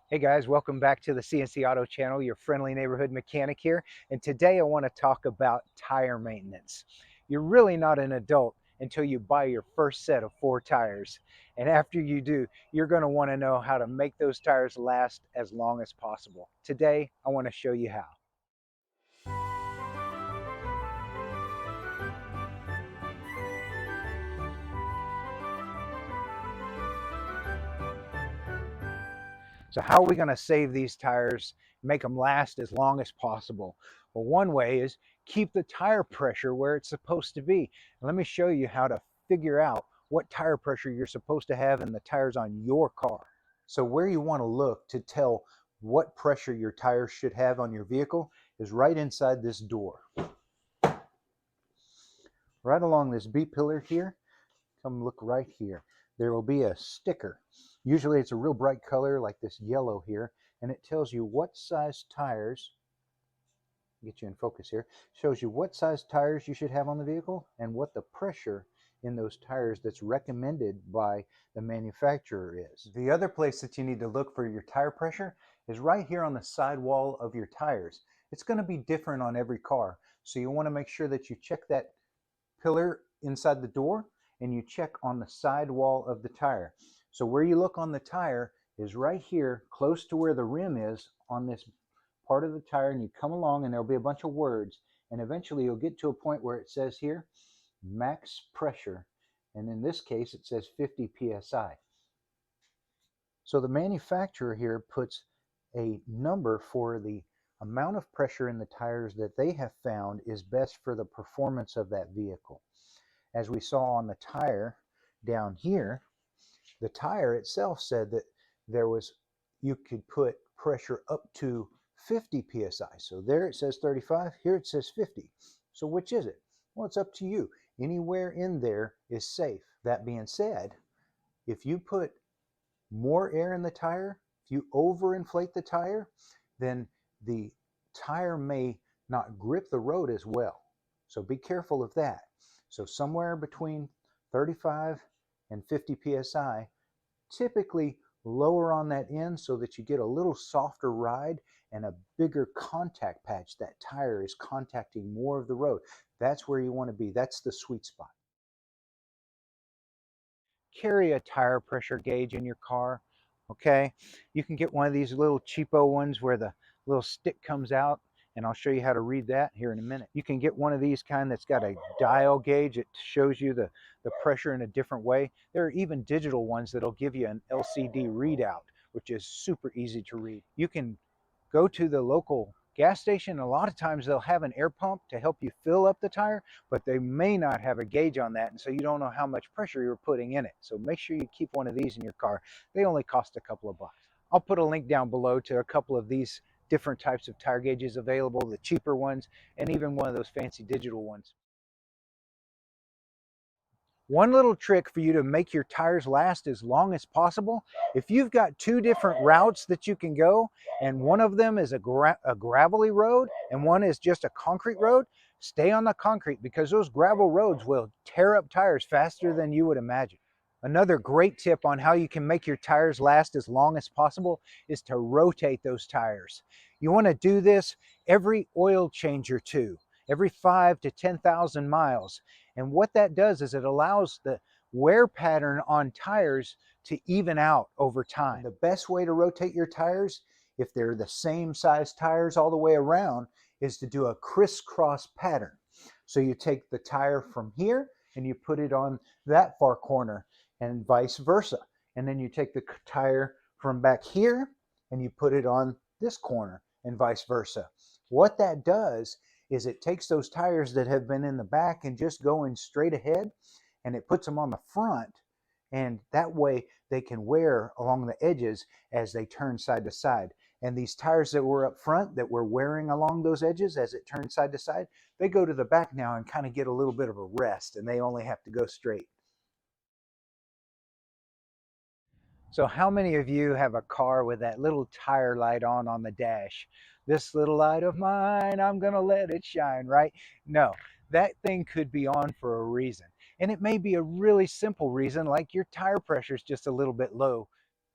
Hey guys, welcome back to the CNC Auto channel, your friendly neighborhood mechanic here. And today I want to talk about tire maintenance. You're really not an adult until you buy your first set of 4 tires. And after you do, you're going to want to know how to make those tires last as long as possible. Today, I want to show you how. So how are we going to save these tires, make them last as long as possible? Well, one way is keep the tire pressure where it's supposed to be. And let me show you how to figure out what tire pressure you're supposed to have in the tires on your car. So where you want to look to tell what pressure your tires should have on your vehicle is right inside this door. Right along this B pillar here, come look right here. There will be a sticker. Usually it's a real bright color like this yellow here, and it tells you what size tires, get you in focus here, shows you what size tires you should have on the vehicle and what the pressure in those tires that's recommended by the manufacturer is. The other place that you need to look for your tire pressure is right here on the sidewall of your tires. It's going to be different on every car, so you want to make sure that you check that pillar inside the door and you check on the sidewall of the tire. So where you look on the tire is right here close to where the rim is on this part of the tire, and you come along and there'll be a bunch of words, and eventually you'll get to a point where it says here max pressure, and in this case it says 50 psi. So the manufacturer here puts a number for the amount of pressure in the tires that they have found is best for the performance of that vehicle. As we saw on the tire down here, the tire itself said that you could put pressure up to 50 psi. So there it says 35, here it says 50. So which is it? Well, it's up to you. Anywhere in there is safe. That being said, if you put more air in the tire, if you overinflate the tire, then the tire may not grip the road as well. So be careful of that. So somewhere between 35 and 50 psi, typically lower on that end so that you get a little softer ride and a bigger contact patch. That tire is contacting more of the road. That's where you want to be. That's the sweet spot. Carry a tire pressure gauge in your car. Okay, you can get one of these little cheapo ones where the little stick comes out, and I'll show you how to read that here in a minute. You can get one of these kind that's got a dial gauge. It shows you the pressure in a different way. There are even digital ones that'll give you an LCD readout, which is super easy to read. You can go to the local gas station. A lot of times they'll have an air pump to help you fill up the tire, but they may not have a gauge on that, and so you don't know how much pressure you're putting in it. So make sure you keep one of these in your car. They only cost a couple of bucks. I'll put a link down below to a couple of these different types of tire gauges available, the cheaper ones, and even one of those fancy digital ones. One little trick for you to make your tires last as long as possible, if you've got two different routes that you can go, and one of them is a gravelly road and one is just a concrete road, stay on the concrete because those gravel roads will tear up tires faster than you would imagine. Another great tip on how you can make your tires last as long as possible is to rotate those tires. You want to do this every oil change or two, every 5 to 10,000 miles. And what that does is it allows the wear pattern on tires to even out over time. The best way to rotate your tires, if they're the same size tires all the way around, is to do a crisscross pattern. So you take the tire from here and you put it on that far corner and vice versa. And then you take the tire from back here and you put it on this corner and vice versa. What that does is it takes those tires that have been in the back and just going straight ahead, and it puts them on the front, and that way they can wear along the edges as they turn side to side. And these tires that were up front that were wearing along those edges as it turns side to side, they go to the back now and kind of get a little bit of a rest, and they only have to go straight. So how many of you have a car with that little tire light on the dash? This little light of mine, I'm gonna let it shine, right? No, that thing could be on for a reason. And it may be a really simple reason, like your tire pressure is just a little bit low.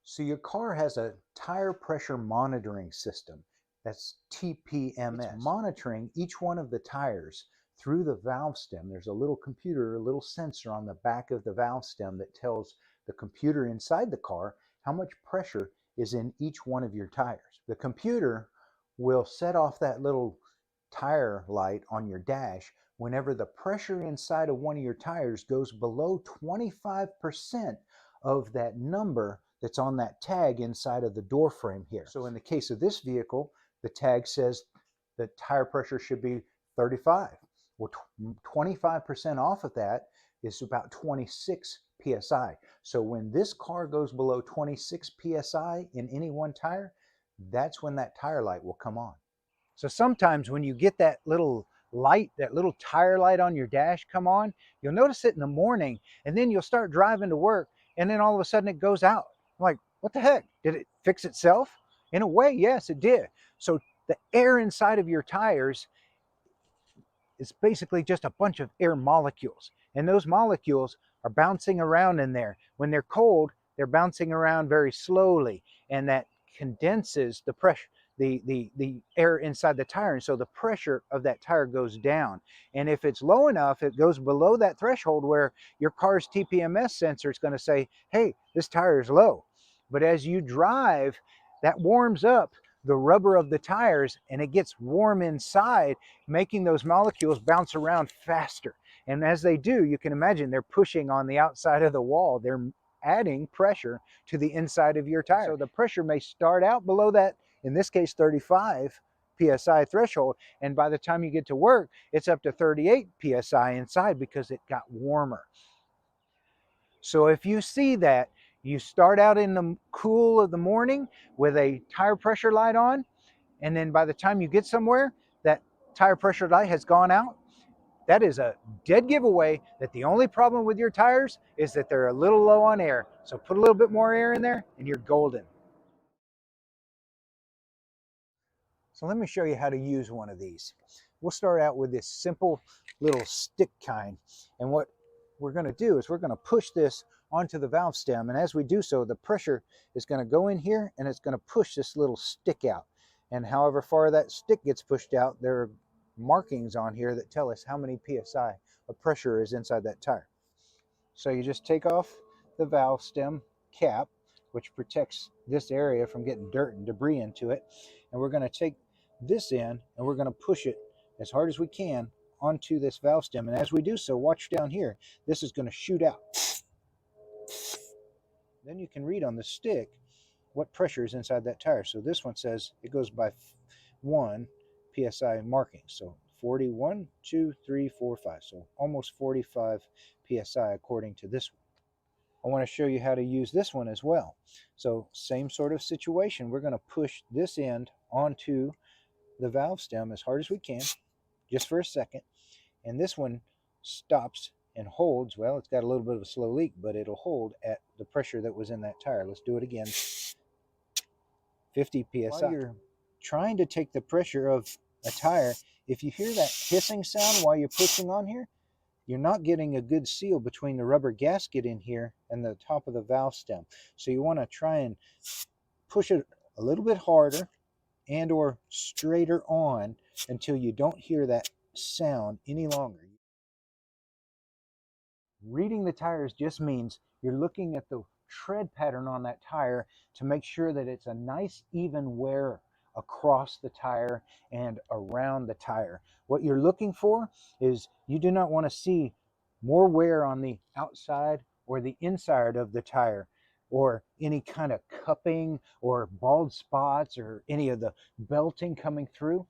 So your car has a tire pressure monitoring system. That's TPMS. It's monitoring each one of the tires through the valve stem. There's a little computer, a little sensor on the back of the valve stem that tells the computer inside the car how much pressure is in each one of your tires. The computer will set off that little tire light on your dash whenever the pressure inside of one of your tires goes below 25% of that number that's on that tag inside of the door frame here. So in the case of this vehicle, the tag says the tire pressure should be 35. Well, 25% off of that is about 26 psi. So when this car goes below 26 psi in any one tire, that's when that tire light will come on. So sometimes when you get that little light, that little tire light on your dash come on, you'll notice it in the morning, and then you'll start driving to work, and then all of a sudden it goes out. I'm like, what the heck? Did it fix itself? In a way, yes, it did. So the air inside of your tires is basically just a bunch of air molecules, and those molecules are bouncing around in there. When they're cold, they're bouncing around very slowly, and that condenses the pressure, the air inside the tire, and so the pressure of that tire goes down. And if it's low enough, it goes below that threshold where your car's TPMS sensor is going to say, hey, this tire is low. But as you drive, that warms up the rubber of the tires, and it gets warm inside, making those molecules bounce around faster. And as they do, you can imagine they're pushing on the outside of the wall. They're adding pressure to the inside of your tire. So the pressure may start out below that, in this case, 35 psi threshold, and by the time you get to work, it's up to 38 psi inside because it got warmer. So if you see that, you start out in the cool of the morning with a tire pressure light on, and then by the time you get somewhere, that tire pressure light has gone out, that is a dead giveaway that the only problem with your tires is that they're a little low on air. So put a little bit more air in there and you're golden. So let me show you how to use one of these. We'll start out with this simple little stick kind. And what we're going to do is we're going to push this onto the valve stem. And as we do so, the pressure is going to go in here and it's going to push this little stick out. And however far that stick gets pushed out, there are markings on here that tell us how many psi of pressure is inside that tire. So you just take off the valve stem cap, which protects this area from getting dirt and debris into it. And we're going to take this in and we're going to push it as hard as we can onto this valve stem. And as we do so, watch down here, this is going to shoot out. Then you can read on the stick what pressure is inside that tire. So this one says it goes by 1 psi marking. So 41, 2, 3, 4, 5. So almost 45 psi according to this one. I want to show you how to use this one as well. So same sort of situation. We're going to push this end onto the valve stem as hard as we can, just for a second. And this one stops and holds. Well, it's got a little bit of a slow leak, but it'll hold at the pressure that was in that tire. Let's do it again. 50 psi. While you're trying to take the pressure of a tire, if you hear that hissing sound while you're pushing on here, you're not getting a good seal between the rubber gasket in here and the top of the valve stem. So you want to try and push it a little bit harder and or straighter on until you don't hear that sound any longer. Reading the tires just means you're looking at the tread pattern on that tire to make sure that it's a nice even wear across the tire and around the tire. What you're looking for is you do not want to see more wear on the outside or the inside of the tire, or any kind of cupping or bald spots or any of the belting coming through.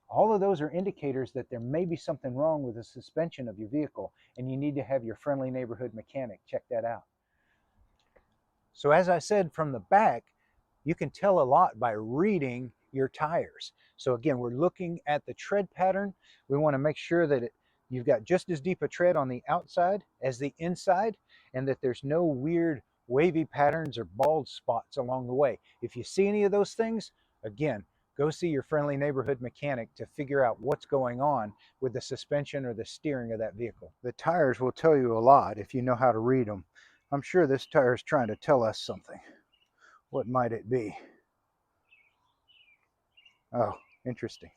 All of those are indicators that there may be something wrong with the suspension of your vehicle, and you need to have your friendly neighborhood mechanic check that out. So as I said, from the back, you can tell a lot by reading your tires. So again, we're looking at the tread pattern. We want to make sure that you've got just as deep a tread on the outside as the inside, and that there's no weird wavy patterns or bald spots along the way. If you see any of those things, again, go see your friendly neighborhood mechanic to figure out what's going on with the suspension or the steering of that vehicle. The tires will tell you a lot if you know how to read them. I'm sure this tire is trying to tell us something. What might it be? Oh, interesting.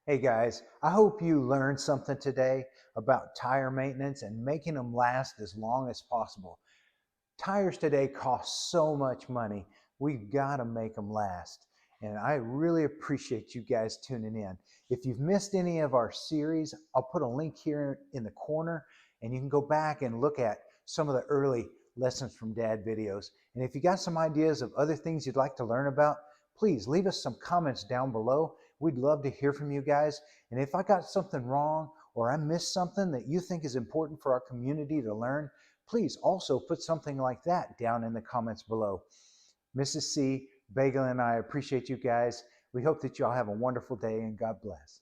Hey guys, I hope you learned something today about tire maintenance and making them last as long as possible. Tires today cost so much money. We've got to make them last. And I really appreciate you guys tuning in. If you've missed any of our series, I'll put a link here in the corner and you can go back and look at some of the early Lessons from Dad videos. And if you got some ideas of other things you'd like to learn about, please leave us some comments down below. We'd love to hear from you guys. And if I got something wrong or I missed something that you think is important for our community to learn, please also put something like that down in the comments below. Mrs. C, Bagel, and I appreciate you guys. We hope that you all have a wonderful day and God bless.